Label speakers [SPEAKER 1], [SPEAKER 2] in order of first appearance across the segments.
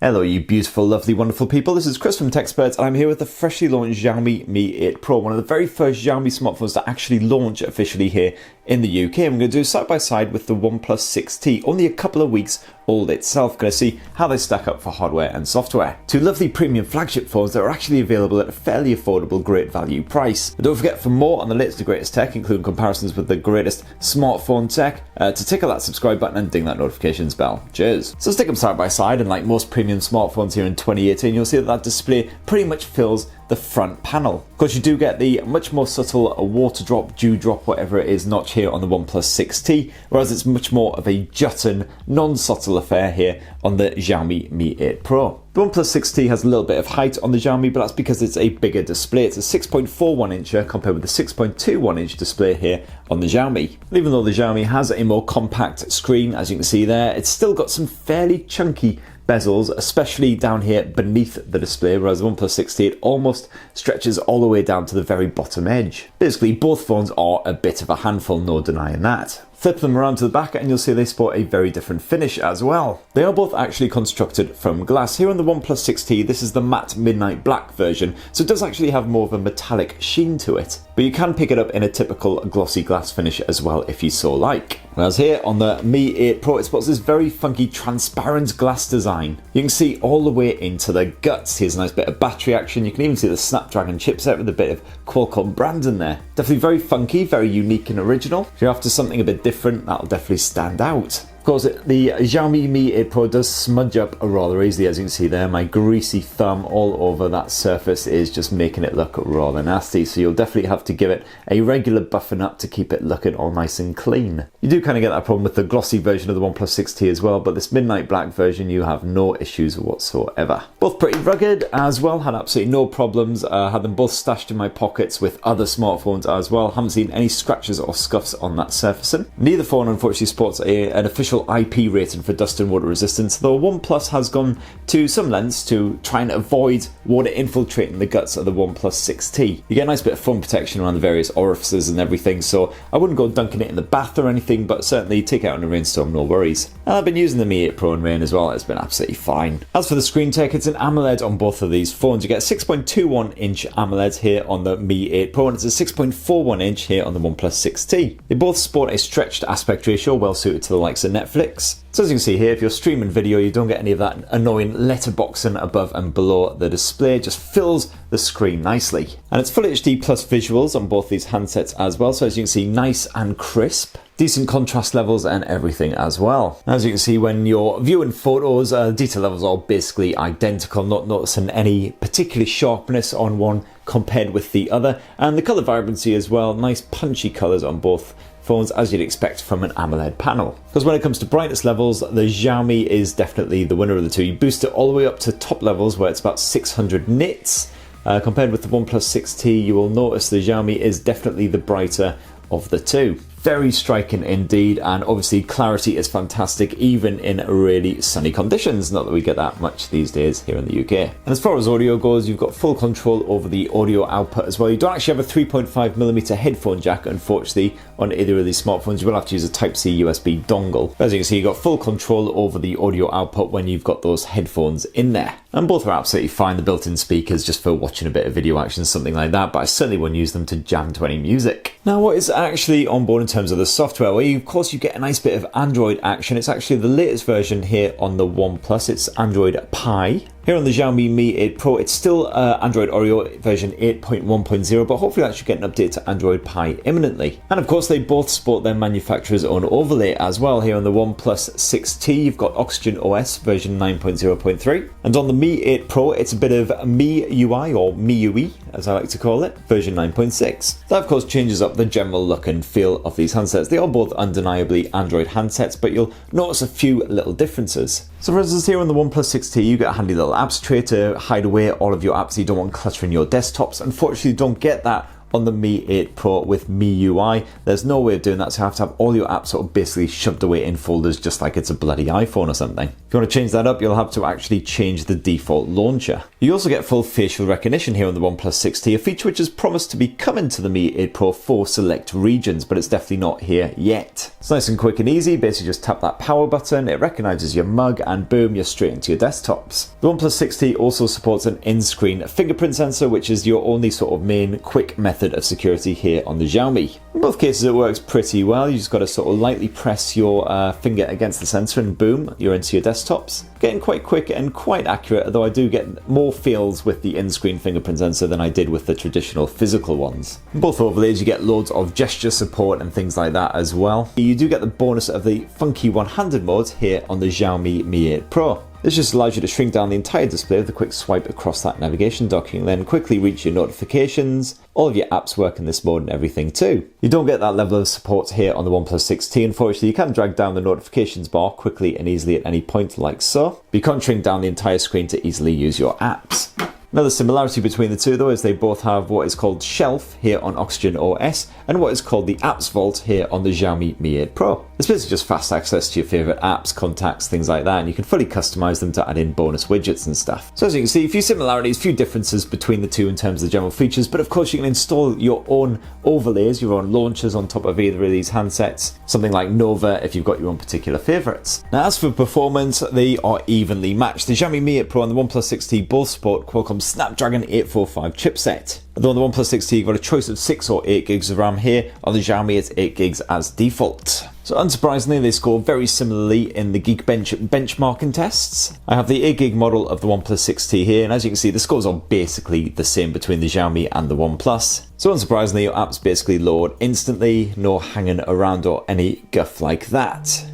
[SPEAKER 1] Hello you beautiful, lovely, wonderful people, this is Chris from TechSperts and I'm here with the freshly launched Xiaomi Mi 8 Pro, one of the very first Xiaomi smartphones to actually launch officially here in the UK. I'm going to do side by side with the OnePlus 6T, only a couple of weeks old itself. Going to see how they stack up for hardware and software. Two lovely premium flagship phones that are actually available at a fairly affordable, great value price. And don't forget, for more on the latest and greatest tech, including comparisons with the greatest smartphone tech, to tickle that subscribe button and ding that notifications bell. Cheers. So stick them side by side, and like most premium smartphones here in 2018, you'll see that display pretty much fills the front panel. Of course, you do get the much more subtle water drop, dew drop, whatever it is, notch here on the OnePlus 6T, whereas it's much more of a jutting, non-subtle affair here on the Xiaomi Mi 8 Pro. The OnePlus 6T has a little bit of height on the Xiaomi, but that's because it's a bigger display. It's a 6.41 incher compared with the 6.21 inch display here on the Xiaomi. And even though the Xiaomi has a more compact screen, as you can see there, it's still got some fairly chunky bezels, especially down here beneath the display, whereas the OnePlus 6T, it almost stretches all the way down to the very bottom edge. Basically, both phones are a bit of a handful, no denying that. Flip them around to the back and you'll see they sport a very different finish as well. They are both actually constructed from glass. Here on the OnePlus 6T, this is the matte midnight black version, so it does actually have more of a metallic sheen to it. But you can pick it up in a typical glossy glass finish as well if you so like. Whereas here on the Mi 8 Pro, it sports this very funky transparent glass design. You can see all the way into the guts. Here's a nice bit of battery action. You can even see the Snapdragon chipset with a bit of Qualcomm brand in there. Definitely very funky, very unique and original. If you're after something a bit different, that'll definitely stand out. Of course, the Xiaomi Mi 8 Pro does smudge up rather easily, as you can see there. My greasy thumb all over that surface is just making it look rather nasty, so you'll definitely have to give it a regular buffing up to keep it looking all nice and clean. You do kind of get that problem with the glossy version of the OnePlus 6T as well, but this midnight black version, you have no issues whatsoever. Both pretty rugged as well, had absolutely no problems. Had them both stashed in my pockets with other smartphones as well. Haven't seen any scratches or scuffs on that surfacing. Neither phone unfortunately sports an official IP rating for dust and water resistance, though OnePlus has gone to some lengths to try and avoid water infiltrating the guts of the OnePlus 6T. You get a nice bit of foam protection around the various orifices and everything, so I wouldn't go dunking it in the bath or anything, but certainly take it out in a rainstorm, no worries. And I've been using the Mi 8 Pro in rain as well, it's been absolutely fine. As for the screen tech, it's an AMOLED on both of these phones. You get a 6.21 inch AMOLED here on the Mi 8 Pro, and it's a 6.41 inch here on the OnePlus 6T. They both sport a stretched aspect ratio, well suited to the likes of Netflix. So as you can see here, if you're streaming video, you don't get any of that annoying letterboxing above and below the display. It just fills the screen nicely. And it's Full HD plus visuals on both these handsets as well. So as you can see, nice and crisp. Decent contrast levels and everything as well. As you can see, when you're viewing photos, detail levels are basically identical, not noticing any particular sharpness on one compared with the other. And the color vibrancy as well, nice punchy colors on both phones, as you'd expect from an AMOLED panel. Because when it comes to brightness levels, the Xiaomi is definitely the winner of the two. You boost it all the way up to top levels where it's about 600 nits. Compared with the OnePlus 6T, you will notice the Xiaomi is definitely the brighter of the two. Very striking indeed, and obviously clarity is fantastic even in really sunny conditions, not that we get that much these days here in the UK. And as far as audio goes, you've got full control over the audio output as well. You don't actually have a 3.5mm headphone jack, unfortunately, on either of these smartphones. You will have to use a Type-C USB dongle. As you can see, you've got full control over the audio output when you've got those headphones in there. And both are absolutely fine, the built-in speakers just for watching a bit of video action, something like that, but I certainly won't use them to jam to any music. Now, what is actually on board in terms of the software? Well, of course, you get a nice bit of Android action. It's actually the latest version here on the OnePlus. It's Android Pie. Here on the Xiaomi Mi 8 Pro, it's still Android Oreo version 8.1.0, but hopefully that should get an update to Android Pie imminently. And of course, they both sport their manufacturer's own overlay as well. Here on the OnePlus 6T, you've got OxygenOS version 9.0.3. And on the Mi 8 Pro, it's a bit of MiUI, or MiUi, as I like to call it, version 9.6. That, of course, changes up the general look and feel of these handsets. They are both undeniably Android handsets, but you'll notice a few little differences. So for instance, here on the OnePlus 6T, you get a handy little apps tray to hide away all of your apps you don't want cluttering your desktops. Unfortunately, you don't get that on the Mi 8 Pro with MiUi. There's no way of doing that, so you have to have all your apps sort of basically shoved away in folders just like it's a bloody iPhone or something. If you want to change that up, you'll have to actually change the default launcher. You also get full facial recognition here on the OnePlus 6T, a feature which is promised to be coming to the Mi 8 Pro for select regions, but it's definitely not here yet. It's nice and quick and easy. Basically just tap that power button, it recognises your mug, and boom, you're straight into your desktops. The OnePlus 6T also supports an in-screen fingerprint sensor, which is your only sort of main quick method of security here on the Xiaomi. In both cases it works pretty well. You just got to sort of lightly press your finger against the sensor and boom, you're into your desktops. Getting quite quick and quite accurate, although I do get more feels with the in-screen fingerprint sensor than I did with the traditional physical ones. In both overlays you get loads of gesture support and things like that as well. You do get the bonus of the funky one-handed mode here on the Xiaomi Mi 8 Pro. This just allows you to shrink down the entire display with a quick swipe across that navigation docking, then quickly reach your notifications. All of your apps work in this mode and everything too. You don't get that level of support here on the OnePlus 6T, unfortunately. You can drag down the notifications bar quickly and easily at any point like so, but you can't shrink down the entire screen to easily use your apps. Another similarity between the two though is they both have what is called Shelf here on OxygenOS and what is called the Apps Vault here on the Xiaomi Mi 8 Pro. It's basically just fast access to your favourite apps, contacts, things like that, and you can fully customise them to add in bonus widgets and stuff. So as you can see, a few similarities, a few differences between the two in terms of the general features, but of course you can install your own overlays, your own launchers on top of either of these handsets, something like Nova if you've got your own particular favourites. Now as for performance, they are evenly matched. The Xiaomi Mi 8 Pro and the OnePlus 6T both support Qualcomm's Snapdragon 845 chipset. Although on the OnePlus 6T you've got a choice of 6 or 8 gigs of RAM here, on the Xiaomi it's 8 gigs as default. So unsurprisingly they score very similarly in the Geekbench benchmarking tests. I have the 8GB model of the OnePlus 6T here, and as you can see the scores are basically the same between the Xiaomi and the OnePlus. So unsurprisingly your apps basically load instantly, no hanging around or any guff like that.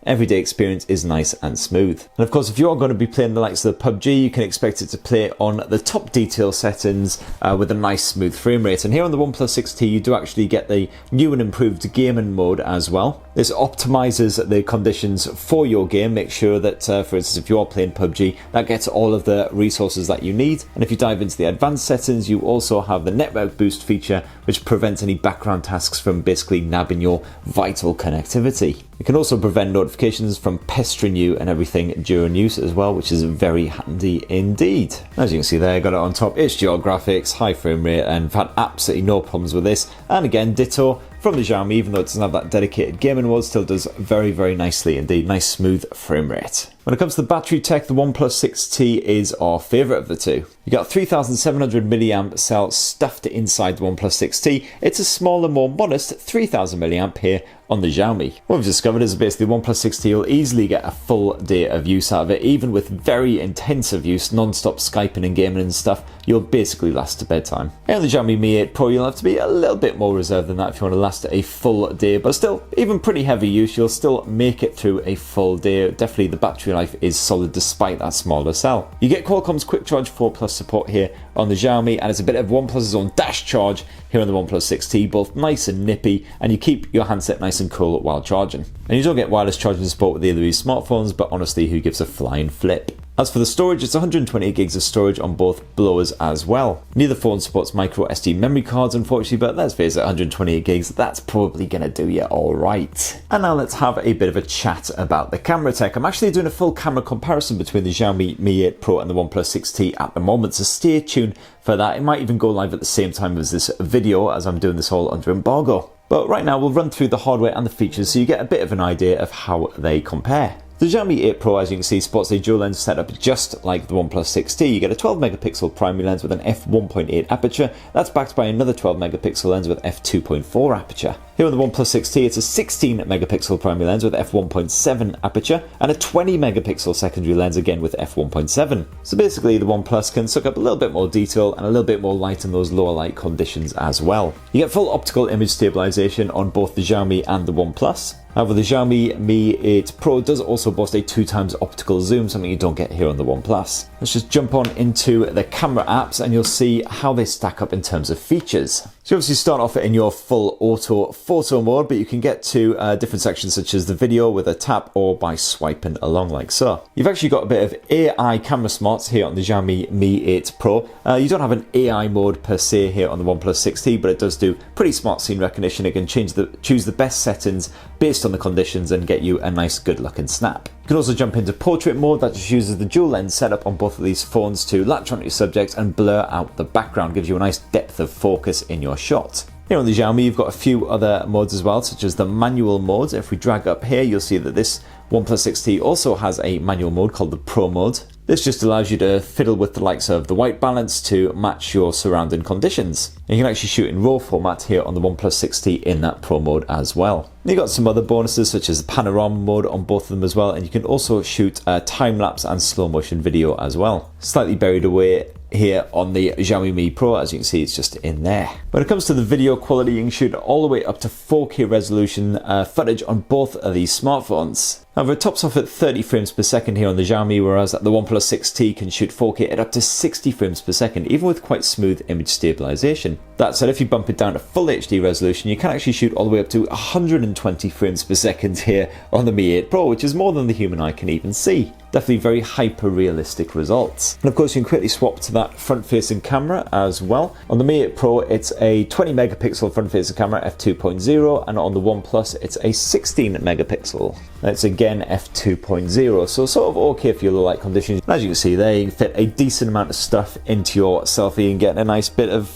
[SPEAKER 1] Everyday experience is nice and smooth. And of course, if you're going to be playing the likes of the PUBG, you can expect it to play on the top detail settings with a nice smooth frame rate. And here on the OnePlus 6T, you do actually get the new and improved gaming mode as well. This optimizes the conditions for your game, make sure that, for instance, if you are playing PUBG, that gets all of the resources that you need. And if you dive into the advanced settings, you also have the network boost feature, which prevents any background tasks from basically nabbing your vital connectivity. It can also prevent notifications from pestering you and everything during use as well, which is very handy indeed. As you can see there, got it on top, HDR graphics, high frame rate, and I've had absolutely no problems with this. And again, ditto from the Xiaomi, even though it doesn't have that dedicated gaming mode, still does very, very nicely indeed. Nice smooth frame rate. When it comes to the battery tech, the OnePlus 6T is our favourite of the two. You got 3700 mAh cell stuffed inside the OnePlus 6T. It's a smaller, more modest 3000 mAh here on the Xiaomi. What we've discovered is basically the OnePlus 6T will easily get a full day of use out of it, even with very intensive use, non-stop Skyping and gaming and stuff. You'll basically last to bedtime. And on the Xiaomi Mi 8 Pro, you'll have to be a little bit more reserved than that if you want to last a full day, but still, even pretty heavy use, you'll still make it through a full day. Definitely the battery life is solid despite that smaller cell. You get Qualcomm's Quick Charge 4 Plus support here on the Xiaomi, and it's a bit of OnePlus's own dash charge here on the OnePlus 6T, both nice and nippy, and you keep your handset nice and cool while charging. And you don't get wireless charging support with either of these smartphones, but honestly, who gives a flying flip? As for the storage, it's 128 gigs of storage on both blowers as well. Neither phone supports micro SD memory cards, unfortunately, but let's face it, 128 gigs, that's probably going to do you alright. And now let's have a bit of a chat about the camera tech. I'm actually doing a full camera comparison between the Xiaomi Mi 8 Pro and the OnePlus 6T at the moment, so stay tuned for that. It might even go live at the same time as this video, as I'm doing this all under embargo. But right now, we'll run through the hardware and the features so you get a bit of an idea of how they compare. The Xiaomi 8 Pro, as you can see, sports a dual lens setup just like the OnePlus 6T. You get a 12 megapixel primary lens with an f1.8 aperture. That's backed by another 12 megapixel lens with f2.4 aperture. Here on the OnePlus 6T, it's a 16 megapixel primary lens with f1.7 aperture and a 20 megapixel secondary lens again with f1.7. So basically the OnePlus can suck up a little bit more detail and a little bit more light in those lower light conditions as well. You get full optical image stabilization on both the Xiaomi and the OnePlus. However, the Xiaomi Mi 8 Pro does also boast a 2x optical zoom, something you don't get here on the OnePlus. Let's just jump on into the camera apps and you'll see how they stack up in terms of features. So you obviously start off in your full auto photo mode, but you can get to different sections such as the video with a tap or by swiping along like so. You've actually got a bit of AI camera smarts here on the Xiaomi Mi 8 Pro. You don't have an AI mode per se here on the OnePlus 6T, but it does do pretty smart scene recognition. It can choose the best settings based on the conditions and get you a nice good looking snap. You can also jump into portrait mode that just uses the dual lens setup on both of these phones to latch onto your subjects and blur out the background, gives you a nice depth of focus in your shot. Here on the Xiaomi you've got a few other modes as well, such as the manual mode. If we drag up here, you'll see that this OnePlus 6T also has a manual mode called the Pro mode. This just allows you to fiddle with the likes of the white balance to match your surrounding conditions. And you can actually shoot in RAW format here on the OnePlus 6T in that Pro mode as well. You've got some other bonuses such as the panorama mode on both of them as well, and you can also shoot time-lapse and slow motion video as well. Slightly buried away here on the Xiaomi Mi Pro, as you can see, it's just in there. When it comes to the video quality, you can shoot all the way up to 4K resolution footage on both of these smartphones. However, it tops off at 30 frames per second here on the Xiaomi, whereas the OnePlus 6T can shoot 4K at up to 60 frames per second, even with quite smooth image stabilization. That said, if you bump it down to full HD resolution, you can actually shoot all the way up to 120 frames per second here on the Mi 8 Pro, which is more than the human eye can even see. Definitely very hyper-realistic results. And of course, you can quickly swap to that front-facing camera as well. On the Mi 8 Pro, it's a 20 megapixel front-facing camera, f2.0, and on the OnePlus, it's a 16 megapixel. It's again f2.0, so sort of okay for your low light conditions. And as you can see there, you can fit a decent amount of stuff into your selfie and get a nice bit of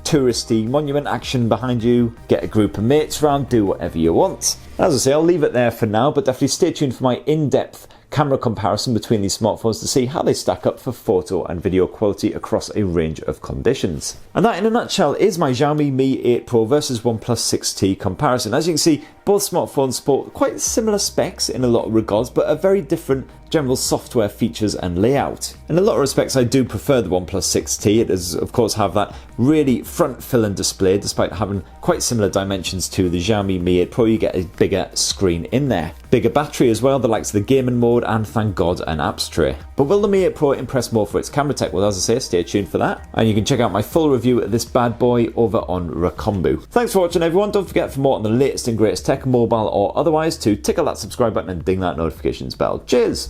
[SPEAKER 1] touristy monument action behind you, get a group of mates around, do whatever you want. As I say, I'll leave it there for now, but definitely stay tuned for my in-depth camera comparison between these smartphones to see how they stack up for photo and video quality across a range of conditions. And that in a nutshell is my Xiaomi Mi 8 Pro versus OnePlus 6T comparison. As you can see, both smartphones sport quite similar specs in a lot of regards, but are very different general software features and layout. In a lot of respects, I do prefer the OnePlus 6T. It does, of course, have that really front-filling display, despite having quite similar dimensions to the Xiaomi Mi 8 Pro. You get a bigger screen in there. Bigger battery as well, the likes of the gaming mode, and thank God, an apps tray. But will the Mi 8 Pro impress more for its camera tech? Well, as I say, stay tuned for that. And you can check out my full review of this bad boy over on Rakombu. Thanks for watching, everyone. Don't forget, for more on the latest and greatest tech, mobile or otherwise, to tickle that subscribe button and ding that notifications bell. Cheers!